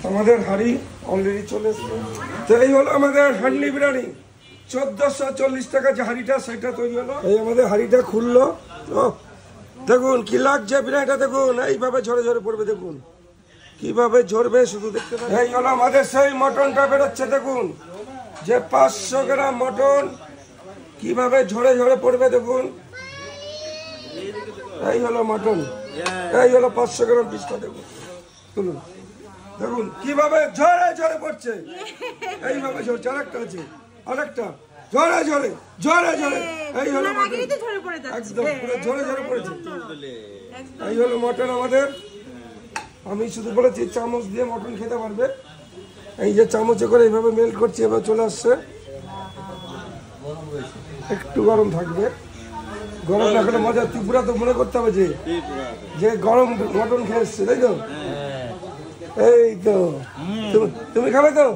আমাদের হাঁড়ি অলরেডি চলে এসছে। তো এই হলো আমাদের হান্ডি বিরিয়ানি, 1440 টাকা যে হাঁড়িটা সেটা তৈরি হলো। এই আমাদের হাঁড়িটা খুললো, দেখুন কি লাগছে বিরিয়ানিটা, দেখুন এইভাবে ঝরে ঝরে পড়বে, দেখুন কিভাবে ঝরবে শুধু দেখতে পাবেন। এই হলো আমাদের সেই মটনটা বেরোচ্ছে, দেখুন যে 500 গ্রাম মটন কিভাবে ঝরে ঝরে পড়বে, দেখুন এই হলো মটন, এই হলো 500 গ্রাম পিসটা, দেখুন শুনুন, দেখুন কিভাবে ঝরে ঝরে পড়ছে, এইভাবে ঝরছে। আরেকটা আছে, আরেকটা ঝরে ঝরে ঝরে ঝরে, এই হলো মটন, একদম পুরো ঝরে ঝরে পড়েছে। এই হলো মটন আমাদের। আমি শুধু বলেছি চামচ দিয়ে মটন খেতে পারবে, এই যে চামচে করে এইভাবে মেল্ট করছি, এবার চলে আসছে। একটু গরম থাকবে, গরম না খেলে মজা, ত্রিপুরা তো মনে করতে হবে যে গরম মটন খেয়ে এসছে, তাই তো? এই তো তুমি খাবে তো?